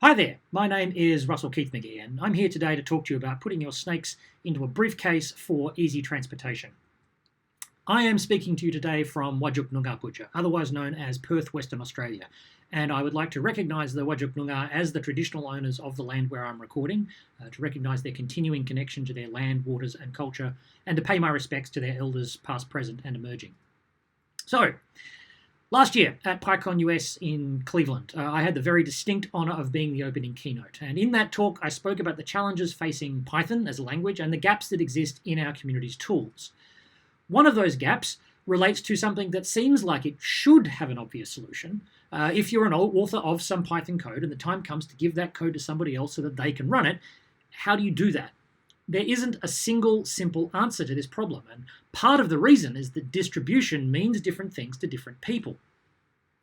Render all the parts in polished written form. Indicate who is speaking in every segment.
Speaker 1: Hi there, my name is Russell Keith-Magee and I'm here today to talk to you about putting your snakes into a briefcase for easy transportation. I am speaking to you today from Whadjuk Noongar Butcher, otherwise known as Perth, Western Australia, and I would like to recognise the Whadjuk Noongar as the traditional owners of the land where I'm recording, to recognise their continuing connection to their land, waters and culture, and to pay my respects to their elders past, present and emerging. So, last year at PyCon US in Cleveland, I had the very distinct honour of being the opening keynote. And in that talk, I spoke about the challenges facing Python as a language and the gaps that exist in our community's tools. One of those gaps relates to something that seems like it should have an obvious solution. If you're an author of some Python code and the time comes to give that code to somebody else so that they can run it, how do you do that? There isn't a single simple answer to this problem, and part of the reason is that distribution means different things to different people.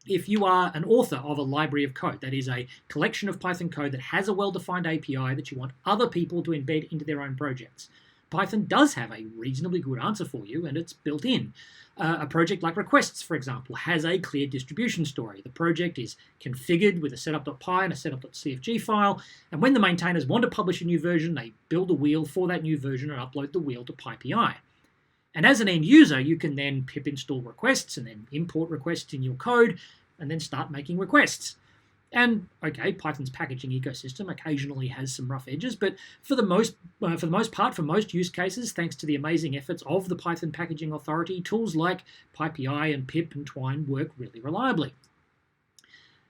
Speaker 1: If you are an author of a library of code, that is a collection of Python code that has a well-defined API that you want other people to embed into their own projects, Python does have a reasonably good answer for you, and it's built in. A project like Requests, for example, has a clear distribution story. The project is configured with a setup.py and a setup.cfg file, and when the maintainers want to publish a new version, they build a wheel for that new version and upload the wheel to PyPI. And as an end user, you can then pip install requests and then import requests in your code and then start making requests. And okay, Python's packaging ecosystem occasionally has some rough edges, but for the most part, for most use cases, thanks to the amazing efforts of the Python Packaging Authority, tools like PyPI and pip and Twine work really reliably.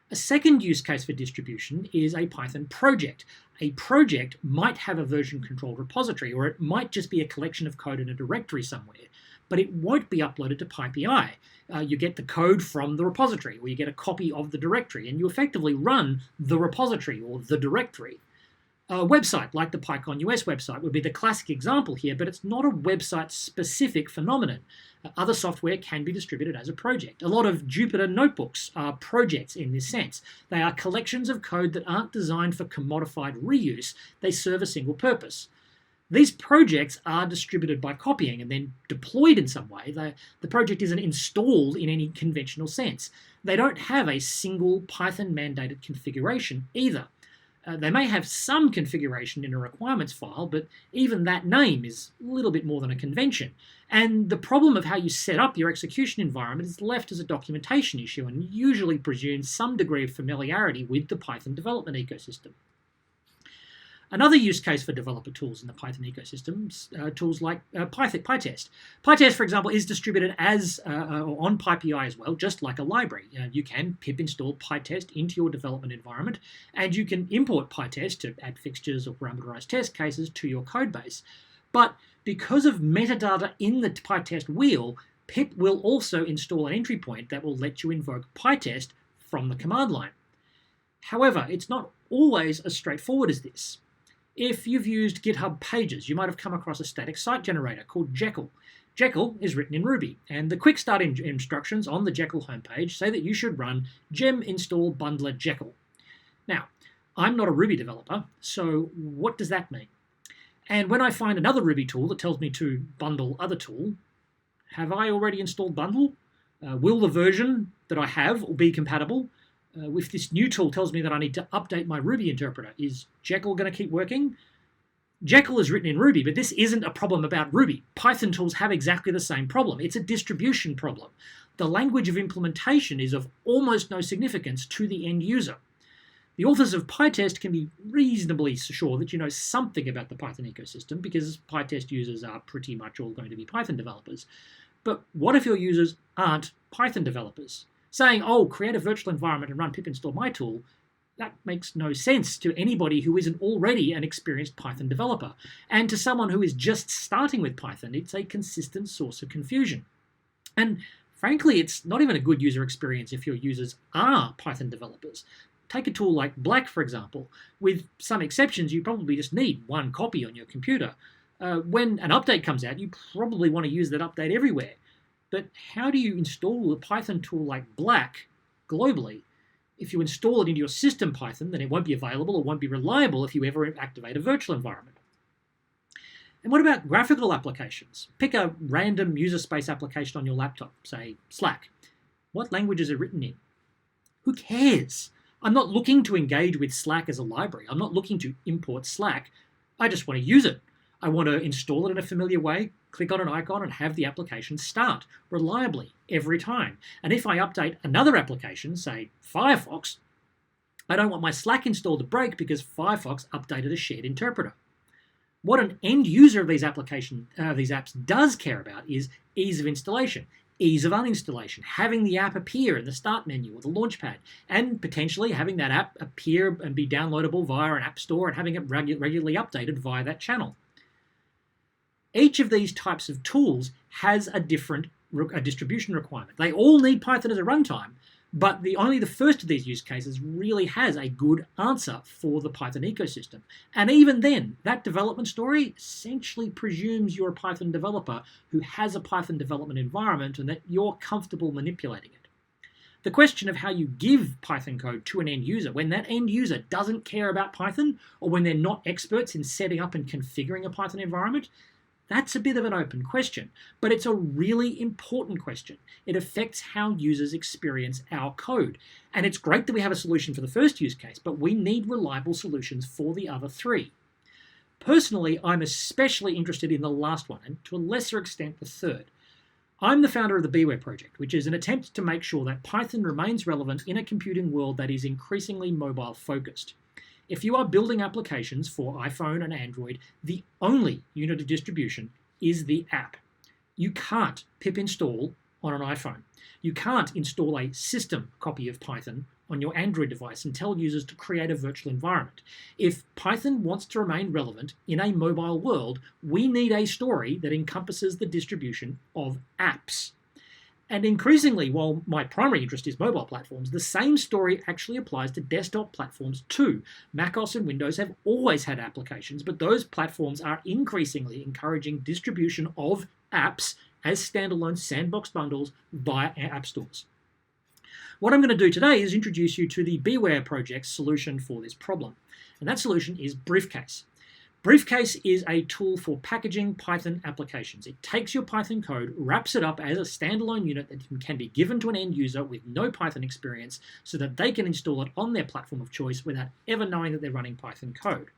Speaker 1: A second use case for distribution is a Python project. A project might have a version-controlled repository, or it might just be a collection of code in a directory somewhere, but it won't be uploaded to PyPI. You get the code from the repository, or you get a copy of the directory, and you effectively run the repository or the directory. A website like the PyCon US website would be the classic example here, but it's not a website-specific phenomenon. Other software can be distributed as a project. A lot of Jupyter notebooks are projects in this sense. They are collections of code that aren't designed for commodified reuse. They serve a single purpose. These projects are distributed by copying and then deployed in some way. The project isn't installed in any conventional sense. They don't have a single Python-mandated configuration either. They may have some configuration in a requirements file, but even that name is a little bit more than a convention. And the problem of how you set up your execution environment is left as a documentation issue and usually presumes some degree of familiarity with the Python development ecosystem. Another use case for developer tools in the Python ecosystem is tools like PyTest. PyTest, for example, is distributed as on PyPI as well, just like a library. You can pip install PyTest into your development environment, and you can import PyTest to add fixtures or parameterized test cases to your codebase. But because of metadata in the PyTest wheel, pip will also install an entry point that will let you invoke PyTest from the command line. However, it's not always as straightforward as this. If you've used GitHub Pages, you might have come across a static site generator called Jekyll. Jekyll is written in Ruby, and the quick start instructions on the Jekyll homepage say that you should run gem install bundler Jekyll. Now, I'm not a Ruby developer, so what does that mean? And when I find another Ruby tool that tells me to bundle other tool, have I already installed bundle? Will the version that I have be compatible? If this new tool tells me that I need to update my Ruby interpreter, is Jekyll going to keep working? Jekyll is written in Ruby, but this isn't a problem about Ruby. Python tools have exactly the same problem. It's a distribution problem. The language of implementation is of almost no significance to the end user. The authors of PyTest can be reasonably sure that you know something about the Python ecosystem because PyTest users are pretty much all going to be Python developers. But what if your users aren't Python developers? Saying, oh, create a virtual environment and run pip install my tool, that makes no sense to anybody who isn't already an experienced Python developer. And to someone who is just starting with Python, it's a consistent source of confusion. And frankly, it's not even a good user experience if your users are Python developers. Take a tool like Black, for example. With some exceptions, you probably just need one copy on your computer. When an update comes out, you probably want to use that update everywhere. But how do you install a Python tool like Black globally? If you install it into your system Python, then it won't be available or won't be reliable if you ever activate a virtual environment. And what about graphical applications? Pick a random user space application on your laptop, say Slack. What language is it written in? Who cares? I'm not looking to engage with Slack as a library. I'm not looking to import Slack. I just want to use it. I want to install it in a familiar way, click on an icon and have the application start reliably every time. And if I update another application, say Firefox, I don't want my Slack install to break because Firefox updated a shared interpreter. What an end user of these apps does care about is ease of installation, ease of uninstallation, having the app appear in the start menu or the launchpad, and potentially having that app appear and be downloadable via an app store and having it regularly updated via that channel. Each of these types of tools has a different distribution requirement. They all need Python as a runtime, but only the first of these use cases really has a good answer for the Python ecosystem. And even then, that development story essentially presumes you're a Python developer who has a Python development environment and that you're comfortable manipulating it. The question of how you give Python code to an end user when that end user doesn't care about Python or when they're not experts in setting up and configuring a Python environment, that's a bit of an open question, but it's a really important question. It affects how users experience our code. And it's great that we have a solution for the first use case, but we need reliable solutions for the other three. Personally, I'm especially interested in the last one, and to a lesser extent, the third. I'm the founder of the Beware project, which is an attempt to make sure that Python remains relevant in a computing world that is increasingly mobile focused. If you are building applications for iPhone and Android, the only unit of distribution is the app. You can't pip install on an iPhone. You can't install a system copy of Python on your Android device and tell users to create a virtual environment. If Python wants to remain relevant in a mobile world, we need a story that encompasses the distribution of apps. And increasingly, while my primary interest is mobile platforms, the same story actually applies to desktop platforms too. macOS and Windows have always had applications, but those platforms are increasingly encouraging distribution of apps as standalone sandbox bundles via app stores. What I'm going to do today is introduce you to the Beware project's solution for this problem. And that solution is Briefcase. Briefcase is a tool for packaging Python applications. It takes your Python code, wraps it up as a standalone unit that can be given to an end user with no Python experience so that they can install it on their platform of choice without ever knowing that they're running Python code.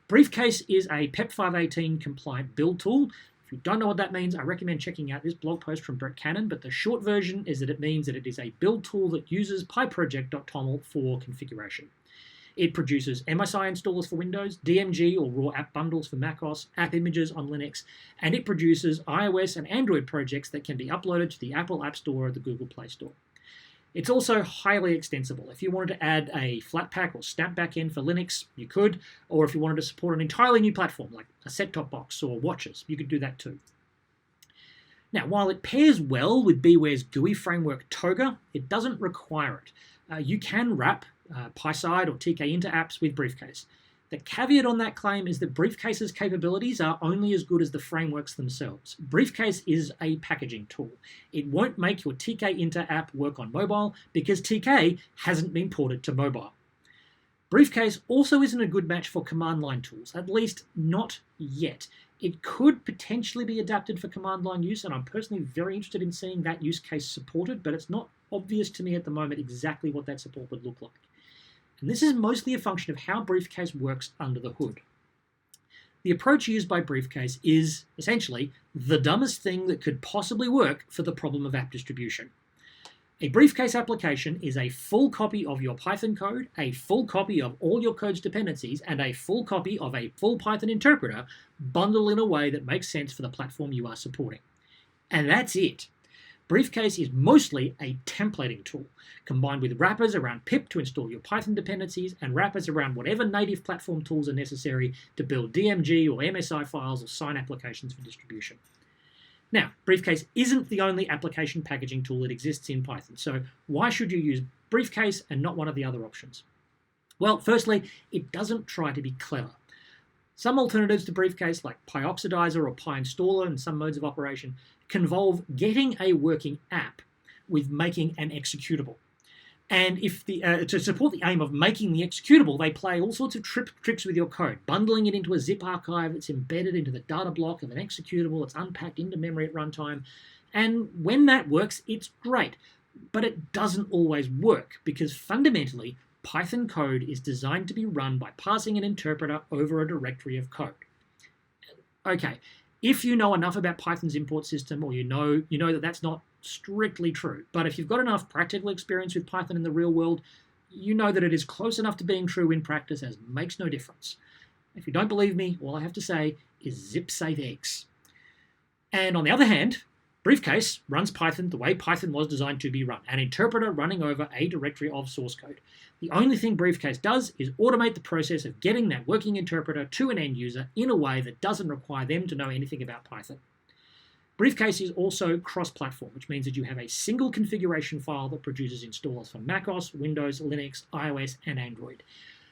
Speaker 1: Briefcase is a PEP 518 compliant build tool. If you don't know what that means, I recommend checking out this blog post from Brett Cannon, but the short version is that it means that it is a build tool that uses pyproject.toml for configuration. It produces MSI installers for Windows, DMG or raw app bundles for macOS, app images on Linux, and it produces iOS and Android projects that can be uploaded to the Apple App Store or the Google Play Store. It's also highly extensible. If you wanted to add a Flatpak or Snap backend for Linux, you could, or if you wanted to support an entirely new platform like a set-top box or watches, you could do that too. Now, while it pairs well with Beware's GUI framework Toga, it doesn't require it. You can wrap PySide or TK into apps with Briefcase. The caveat on that claim is that Briefcase's capabilities are only as good as the frameworks themselves. Briefcase is a packaging tool. It won't make your TK into app work on mobile because TK hasn't been ported to mobile. Briefcase also isn't a good match for command line tools, at least not yet. It could potentially be adapted for command line use, and I'm personally very interested in seeing that use case supported, but it's not obvious to me at the moment exactly what that support would look like. And this is mostly a function of how Briefcase works under the hood. The approach used by Briefcase is, essentially, the dumbest thing that could possibly work for the problem of app distribution. A Briefcase application is a full copy of your Python code, a full copy of all your code's dependencies, and a full copy of a full Python interpreter bundled in a way that makes sense for the platform you are supporting. And that's it. Briefcase is mostly a templating tool, combined with wrappers around pip to install your Python dependencies and wrappers around whatever native platform tools are necessary to build DMG or MSI files or sign applications for distribution. Now, Briefcase isn't the only application packaging tool that exists in Python, so why should you use Briefcase and not one of the other options? Well, firstly, it doesn't try to be clever. Some alternatives to Briefcase, like PyOxidizer or PyInstaller in some modes of operation, convolve getting a working app with making an executable. And if to support the aim of making the executable, they play all sorts of tricks with your code, bundling it into a zip archive that's embedded into the data block of an executable, it's unpacked into memory at runtime. And when that works, it's great. But it doesn't always work, because fundamentally, Python code is designed to be run by passing an interpreter over a directory of code. Okay, if you know enough about Python's import system, or you know that that's not strictly true, but if you've got enough practical experience with Python in the real world, you know that it is close enough to being true in practice as makes no difference. If you don't believe me, all I have to say is zip save eggs. And on the other hand, Briefcase runs Python the way Python was designed to be run, an interpreter running over a directory of source code. The only thing Briefcase does is automate the process of getting that working interpreter to an end user in a way that doesn't require them to know anything about Python. Briefcase is also cross-platform, which means that you have a single configuration file that produces installers for macOS, Windows, Linux, iOS, and Android.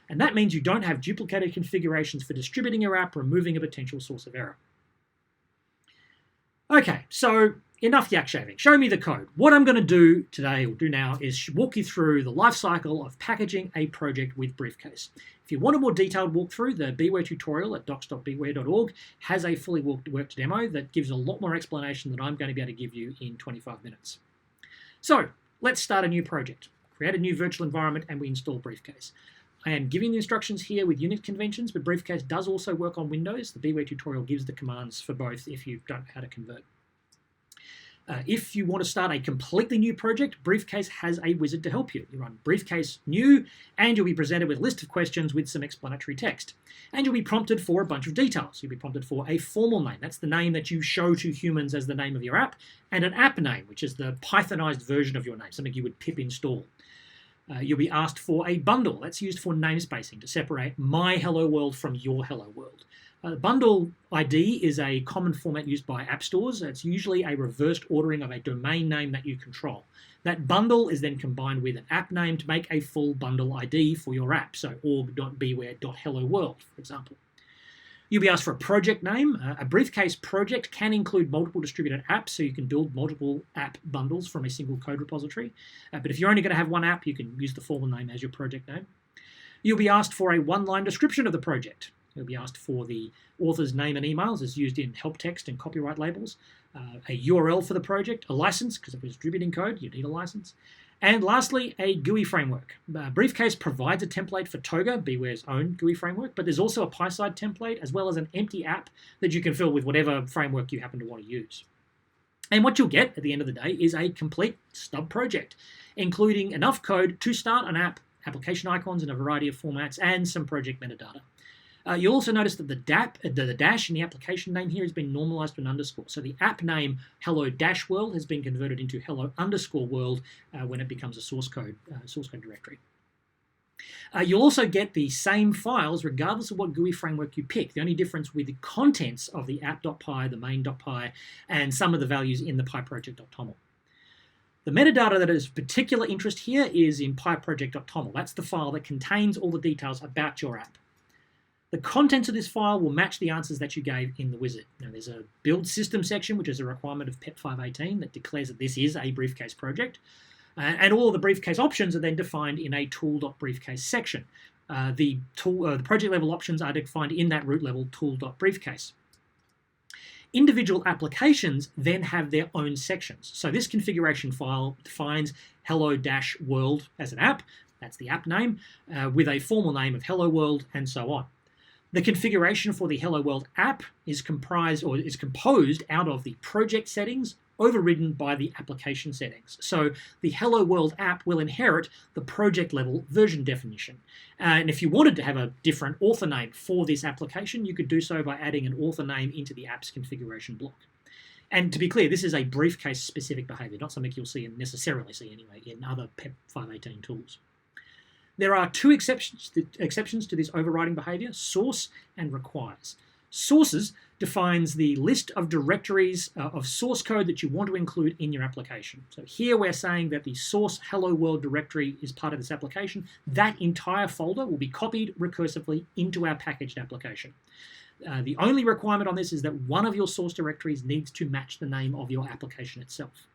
Speaker 1: And that means you don't have duplicated configurations for distributing your app, removing a potential source of error. Okay, so enough yak shaving. Show me the code. What I'm going to do today, or do now, is walk you through the life cycle of packaging a project with Briefcase. If you want a more detailed walkthrough, the Beware tutorial at docs.beware.org has a fully worked demo that gives a lot more explanation than I'm going to be able to give you in 25 minutes. So let's start a new project. Create a new virtual environment and we install Briefcase. I am giving the instructions here with Unix conventions, but Briefcase does also work on Windows. The Beware tutorial gives the commands for both if you don't know how to convert. If you want to start a completely new project, Briefcase has a wizard to help you. You run Briefcase new, and you'll be presented with a list of questions with some explanatory text. And you'll be prompted for a bunch of details. You'll be prompted for a formal name. That's the name that you show to humans as the name of your app, and an app name, which is the Pythonized version of your name, something you would pip install. You'll be asked for a bundle. That's used for namespacing to separate my hello world from your hello world. Bundle ID is a common format used by app stores. It's usually a reversed ordering of a domain name that you control. That bundle is then combined with an app name to make a full bundle ID for your app, so org.beware.helloworld, for example. You'll be asked for a project name. A Briefcase project can include multiple distributed apps, so you can build multiple app bundles from a single code repository. But if you're only going to have one app, you can use the formal name as your project name. You'll be asked for a one-line description of the project. You'll be asked for the author's name and emails as used in help text and copyright labels, a URL for the project, a license, because if it's distributing code, you need a license. And lastly, a GUI framework. Briefcase provides a template for Toga, Beware's own GUI framework, but there's also a PySide template as well as an empty app that you can fill with whatever framework you happen to want to use. And what you'll get at the end of the day is a complete stub project, including enough code to start an app, application icons in a variety of formats, and some project metadata. You'll also notice that the dash in the application name here has been normalized to an underscore. So the app name hello-world has been converted into hello_world when it becomes a source code directory. You'll also get the same files regardless of what GUI framework you pick. The only difference with the contents of the app.py, the main.py, and some of the values in the pyproject.toml. The metadata that is of particular interest here is in pyproject.toml. That's the file that contains all the details about your app. The contents of this file will match the answers that you gave in the wizard. Now, there's a build system section, which is a requirement of PEP 518 that declares that this is a Briefcase project. And all of the Briefcase options are then defined in a tool.briefcase section. The project level options are defined in that root level tool.briefcase. Individual applications then have their own sections. So this configuration file defines hello-world as an app, that's the app name, with a formal name of hello world and so on. The configuration for the Hello World app is composed out of the project settings overridden by the application settings. So the Hello World app will inherit the project level version definition. And if you wanted to have a different author name for this application, you could do so by adding an author name into the app's configuration block. And to be clear, this is a Briefcase specific behavior, not something you'll necessarily see anyway in other PEP 518 tools. There are two exceptions to this overriding behavior, source and requires. Sources defines the list of directories of source code that you want to include in your application. So here we're saying that the source hello world directory is part of this application. That entire folder will be copied recursively into our packaged application. The only requirement on this is that one of your source directories needs to match the name of your application itself.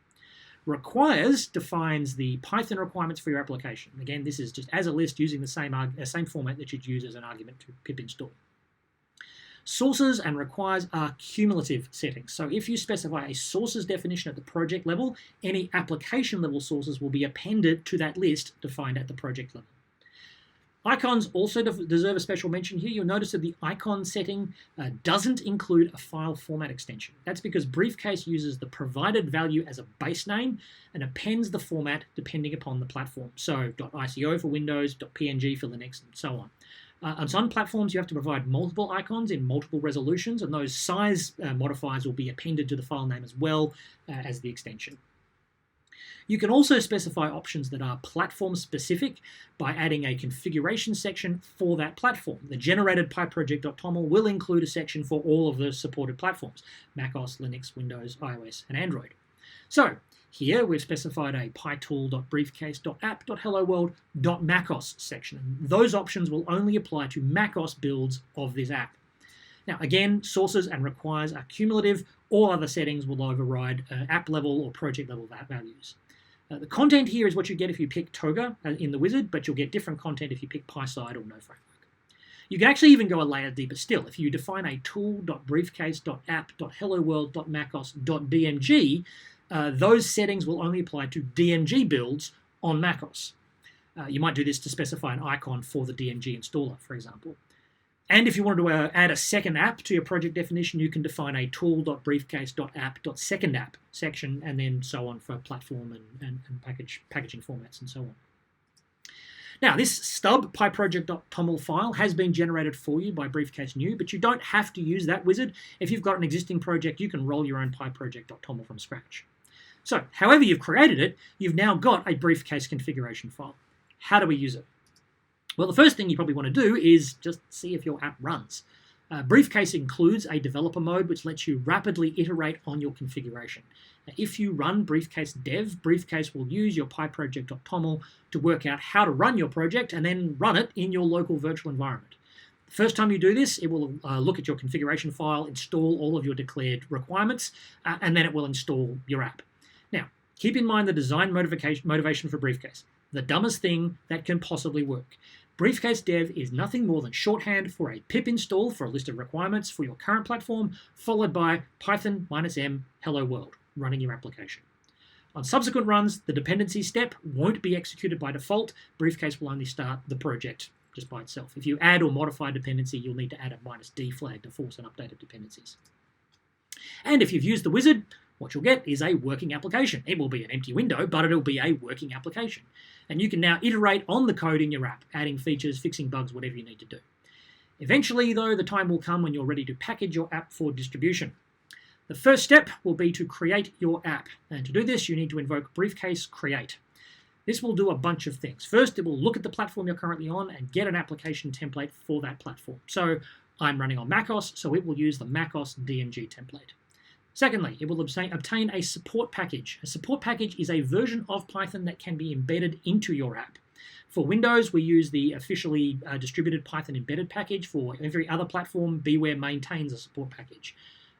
Speaker 1: Requires defines the Python requirements for your application. Again, this is just as a list using the same format that you'd use as an argument to pip install. Sources and requires are cumulative settings. So if you specify a sources definition at the project level, any application level sources will be appended to that list defined at the project level. Icons also deserve a special mention here. You'll notice that the icon setting doesn't include a file format extension. That's because Briefcase uses the provided value as a base name and appends the format depending upon the platform. So .ico for Windows, .png for Linux, and so on. On some platforms, you have to provide multiple icons in multiple resolutions, and those size modifiers will be appended to the file name as well as the extension. You can also specify options that are platform-specific by adding a configuration section for that platform. The generated PyProject.toml will include a section for all of the supported platforms: macOS, Linux, Windows, iOS, and Android. So here we've specified a pytool.briefcase.app.helloworld.macOS section. Those options will only apply to macOS builds of this app. Now, again, sources and requires are cumulative. All other settings will override app level or project level values. The content here is what you get if you pick Toga in the wizard, but you'll get different content if you pick PySide or no framework. You can actually even go a layer deeper still. If you define a tool.briefcase.app.hellowworld.macOS.dmg, those settings will only apply to DMG builds on macOS. You might do this to specify an icon for the DMG installer, for example. And if you wanted to add a second app to your project definition, you can define a tool.briefcase.app.secondapp section, and then so on for platform and packaging formats and so on. Now, this stub pyproject.toml file has been generated for you by Briefcase New, but you don't have to use that wizard. If you've got an existing project, you can roll your own pyproject.toml from scratch. So, however you've created it, you've now got a Briefcase configuration file. How do we use it? Well, the first thing you probably want to do is just see if your app runs. Briefcase includes a developer mode which lets you rapidly iterate on your configuration. Now, if you run Briefcase dev, Briefcase will use your pyproject.toml to work out how to run your project and then run it in your local virtual environment. The first time you do this, it will look at your configuration file, install all of your declared requirements, and then it will install your app. Now, keep in mind the design motivation for Briefcase, the dumbest thing that can possibly work. Briefcase dev is nothing more than shorthand for a pip install for a list of requirements for your current platform, followed by Python -m hello world, running your application. On subsequent runs, the dependency step won't be executed by default. Briefcase will only start the project just by itself. If you add or modify a dependency, you'll need to add a -d flag to force an update of dependencies. And if you've used the wizard, what you'll get is a working application. It will be an empty window, but it'll be a working application. And you can now iterate on the code in your app, adding features, fixing bugs, whatever you need to do. Eventually, though, the time will come when you're ready to package your app for distribution. The first step will be to create your app. And to do this, you need to invoke Briefcase create. This will do a bunch of things. First, it will look at the platform you're currently on and get an application template for that platform. So I'm running on macOS, so it will use the macOS DMG template. Secondly, it will obtain a support package. A support package is a version of Python that can be embedded into your app. For Windows, we use the officially distributed Python embedded package. For every other platform, Beware maintains a support package.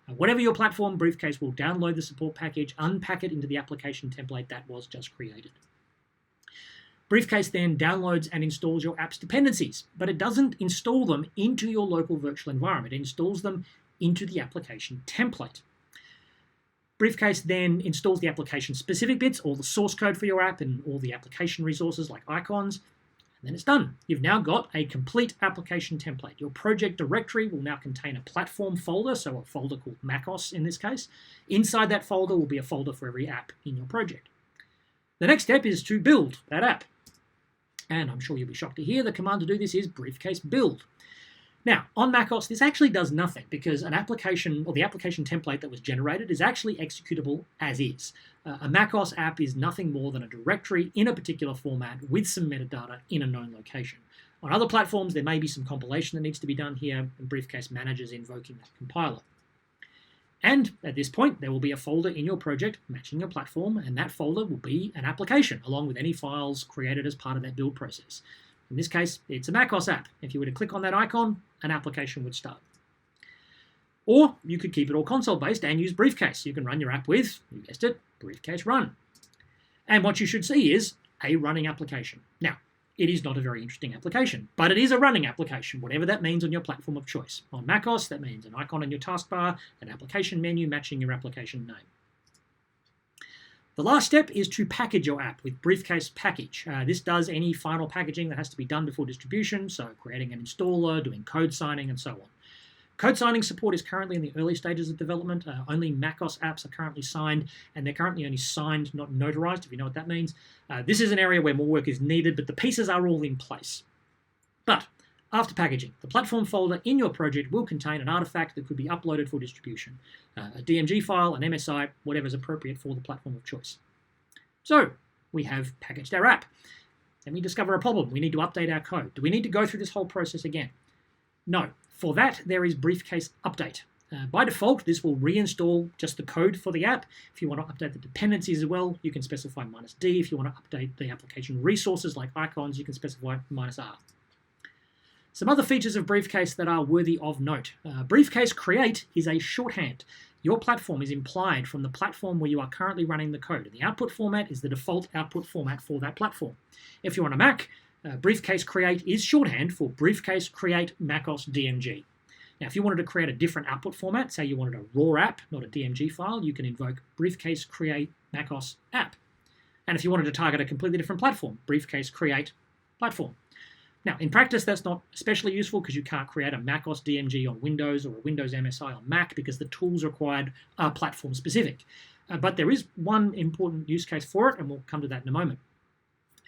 Speaker 1: Whatever your platform, Briefcase will download the support package, unpack it into the application template that was just created. Briefcase then downloads and installs your app's dependencies, but it doesn't install them into your local virtual environment. It installs them into the application template. Briefcase then installs the application-specific bits, all the source code for your app and all the application resources like icons, and then it's done. You've now got a complete application template. Your project directory will now contain a platform folder, so a folder called macOS in this case. Inside that folder will be a folder for every app in your project. The next step is to build that app. And I'm sure you'll be shocked to hear the command to do this is Briefcase build. Now, on macOS, this actually does nothing because an application, or the application template that was generated, is actually executable as is. A macOS app is nothing more than a directory in a particular format with some metadata in a known location. On other platforms, there may be some compilation that needs to be done here, and Briefcase manages invoking that compiler. And at this point, there will be a folder in your project matching your platform, and that folder will be an application, along with any files created as part of that build process. In this case, it's a macOS app. If you were to click on that icon, an application would start. Or you could keep it all console-based and use Briefcase. You can run your app with, you guessed it, Briefcase run. And what you should see is a running application. Now, it is not a very interesting application, but it is a running application, whatever that means on your platform of choice. On macOS, that means an icon in your taskbar, an application menu matching your application name. The last step is to package your app with Briefcase Package. This does any final packaging that has to be done before distribution, so creating an installer, doing code signing, and so on. Code signing support is currently in the early stages of development. Only macOS apps are currently signed, and they're currently only signed, not notarized, if you know what that means. This is an area where more work is needed, but the pieces are all in place. But after packaging, the platform folder in your project will contain an artifact that could be uploaded for distribution. A DMG file, an MSI, whatever is appropriate for the platform of choice. So, we have packaged our app. Then we discover a problem. We need to update our code. Do we need to go through this whole process again? No. For that, there is Briefcase Update. By default, this will reinstall just the code for the app. If you want to update the dependencies as well, you can specify -D. If you want to update the application resources like icons, you can specify -R. Some other features of Briefcase that are worthy of note. Briefcase Create is a shorthand. Your platform is implied from the platform where you are currently running the code. The output format is the default output format for that platform. If you're on a Mac, Briefcase Create is shorthand for Briefcase Create macOS DMG. Now, if you wanted to create a different output format, say you wanted a raw app, not a DMG file, you can invoke Briefcase Create macOS app. And if you wanted to target a completely different platform, Briefcase Create platform. Now, in practice, that's not especially useful because you can't create a macOS DMG on Windows or a Windows MSI on Mac because the tools required are platform-specific. But there is one important use case for it, and we'll come to that in a moment.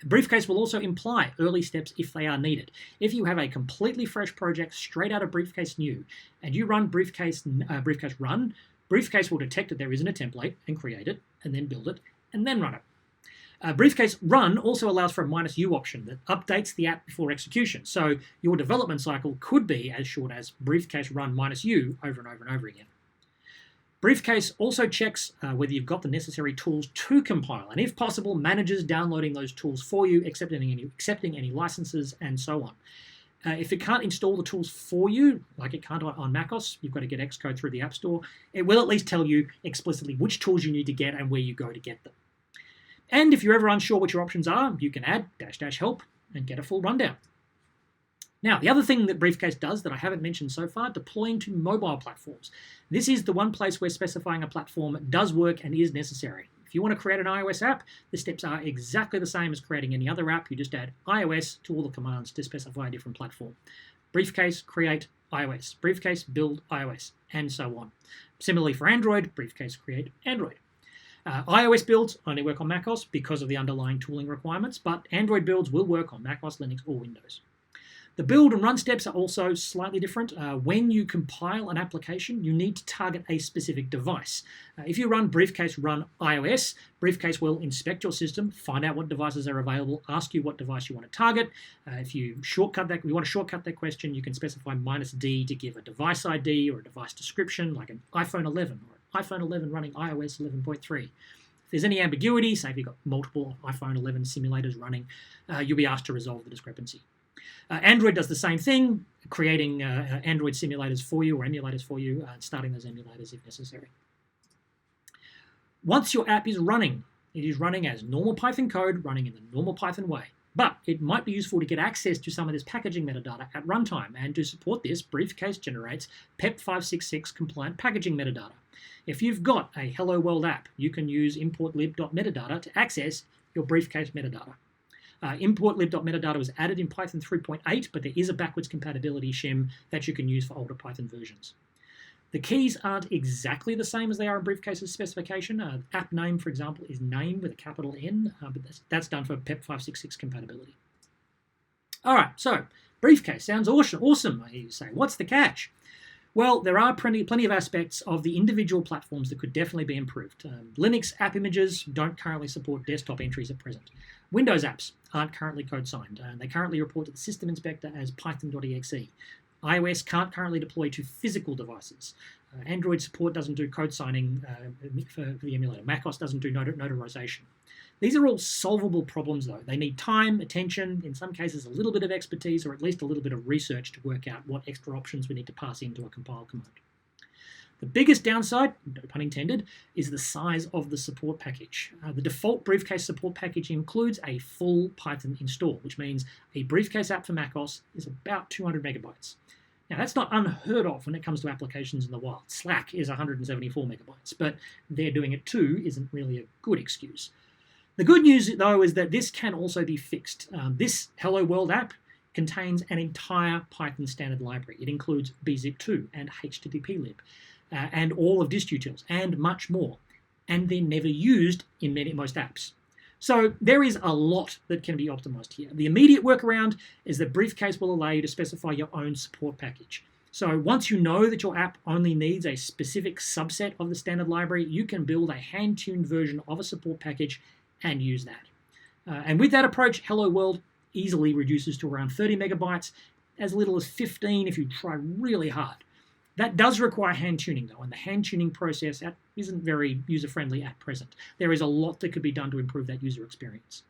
Speaker 1: Briefcase will also imply early steps if they are needed. If you have a completely fresh project straight out of Briefcase New, and you run Briefcase Run, Briefcase will detect that there isn't a template and create it, and then build it, and then run it. Briefcase Run also allows for a -U option that updates the app before execution, so your development cycle could be as short as Briefcase Run -U over and over and over again. Briefcase also checks whether you've got the necessary tools to compile, and if possible, manages downloading those tools for you, accepting any licenses, and so on. If it can't install the tools for you, like it can't on macOS, you've got to get Xcode through the App Store, it will at least tell you explicitly which tools you need to get and where you go to get them. And if you're ever unsure what your options are, you can add --help and get a full rundown. Now, the other thing that Briefcase does that I haven't mentioned so far, deploying to mobile platforms. This is the one place where specifying a platform does work and is necessary. If you want to create an iOS app, the steps are exactly the same as creating any other app. You just add iOS to all the commands to specify a different platform. Briefcase, create iOS. Briefcase, build iOS, and so on. Similarly for Android, Briefcase, create Android. iOS builds only work on macOS because of the underlying tooling requirements, but Android builds will work on macOS, Linux, or Windows. The build and run steps are also slightly different. When you compile an application, you need to target a specific device. If you run Briefcase Run iOS, Briefcase will inspect your system, find out what devices are available, ask you what device you want to target. If you want to shortcut that question, you can specify -D to give a device ID or a device description, like an iPhone 11 or iPhone 11 running iOS 11.3. If there's any ambiguity, say if you've got multiple iPhone 11 simulators running, you'll be asked to resolve the discrepancy. Android does the same thing, creating Android simulators for you or emulators for you, starting those emulators if necessary. Once your app is running, it is running as normal Python code, running in the normal Python way. But it might be useful to get access to some of this packaging metadata at runtime, and to support this, Briefcase generates PEP 566 compliant packaging metadata. If you've got a Hello World app, you can use importlib.metadata to access your Briefcase metadata. Importlib.metadata was added in Python 3.8, but there is a backwards compatibility shim that you can use for older Python versions. The keys aren't exactly the same as they are in Briefcase's specification. App name, for example, is name with a capital N, but that's done for PEP 566 compatibility. All right, so Briefcase sounds awesome, I hear you say. What's the catch? Well, there are plenty of aspects of the individual platforms that could definitely be improved. Linux app images don't currently support desktop entries at present. Windows apps aren't currently code signed, and they currently report to the system inspector as python.exe. iOS can't currently deploy to physical devices. Android support doesn't do code signing for the emulator. macOS doesn't do notarization. These are all solvable problems, though. They need time, attention, in some cases a little bit of expertise, or at least a little bit of research to work out what extra options we need to pass into a compile command. The biggest downside, no pun intended, is the size of the support package. The default Briefcase support package includes a full Python install, which means a Briefcase app for macOS is about 200 megabytes. Now, that's not unheard of when it comes to applications in the wild. Slack is 174 megabytes, but they're doing it too isn't really a good excuse. The good news, though, is that this can also be fixed. This Hello World app contains an entire Python standard library. It includes bzip2 and httplib and all of distutils and much more. And they're never used in most apps. So there is a lot that can be optimized here. The immediate workaround is that Briefcase will allow you to specify your own support package. So once you know that your app only needs a specific subset of the standard library, you can build a hand-tuned version of a support package and use that. And with that approach, Hello World easily reduces to around 30 megabytes, as little as 15 if you try really hard. That does require hand tuning though, and the hand tuning process isn't very user-friendly at present. There is a lot that could be done to improve that user experience.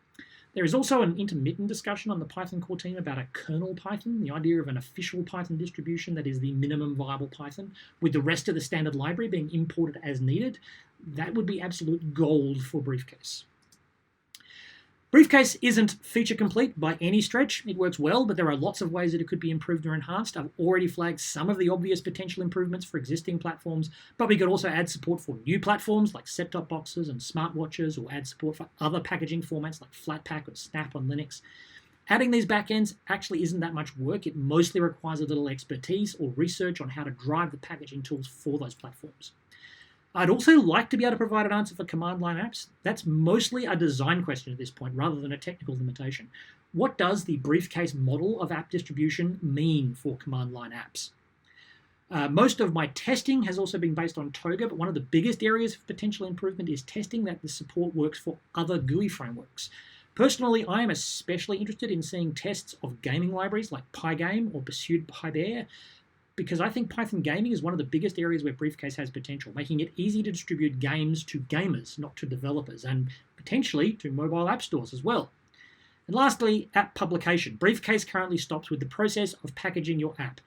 Speaker 1: There is also an intermittent discussion on the Python core team about a kernel Python, the idea of an official Python distribution that is the minimum viable Python, with the rest of the standard library being imported as needed. That would be absolute gold for Briefcase. Briefcase isn't feature complete by any stretch. It works well, but there are lots of ways that it could be improved or enhanced. I've already flagged some of the obvious potential improvements for existing platforms, but we could also add support for new platforms like set-top boxes and smartwatches, or add support for other packaging formats like Flatpak or Snap on Linux. Adding these backends actually isn't that much work. It mostly requires a little expertise or research on how to drive the packaging tools for those platforms. I'd also like to be able to provide an answer for command line apps. That's mostly a design question at this point rather than a technical limitation. What does the Briefcase model of app distribution mean for command line apps? Most of my testing has also been based on Toga, but one of the biggest areas of potential improvement is testing that the support works for other GUI frameworks. Personally, I am especially interested in seeing tests of gaming libraries like Pygame or Pursued by Bear, because I think Python gaming is one of the biggest areas where Briefcase has potential, making it easy to distribute games to gamers, not to developers, and potentially to mobile app stores as well. And lastly, app publication. Briefcase currently stops with the process of packaging your app.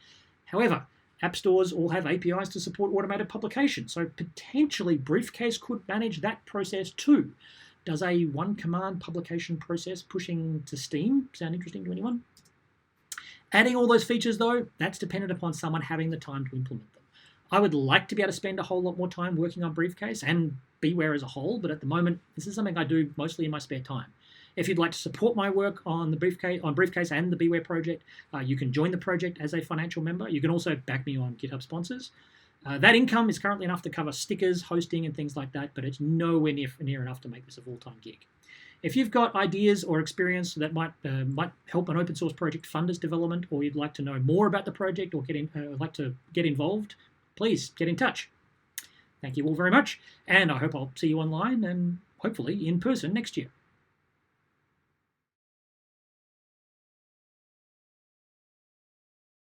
Speaker 1: However, app stores all have APIs to support automated publication, so potentially Briefcase could manage that process too. Does a one-command publication process pushing to Steam sound interesting to anyone? Adding all those features, though, that's dependent upon someone having the time to implement them. I would like to be able to spend a whole lot more time working on Briefcase and Beware as a whole, but at the moment, this is something I do mostly in my spare time. If you'd like to support my work on Briefcase and the Beware project, you can join the project as a financial member. You can also back me on GitHub sponsors. That income is currently enough to cover stickers, hosting, and things like that, but it's nowhere near enough to make this a full-time gig. If you've got ideas or experience that might help an open source project fund its development, or you'd like to know more about the project or like to get involved, please get in touch. Thank you all very much, and I hope I'll see you online and hopefully in person next year.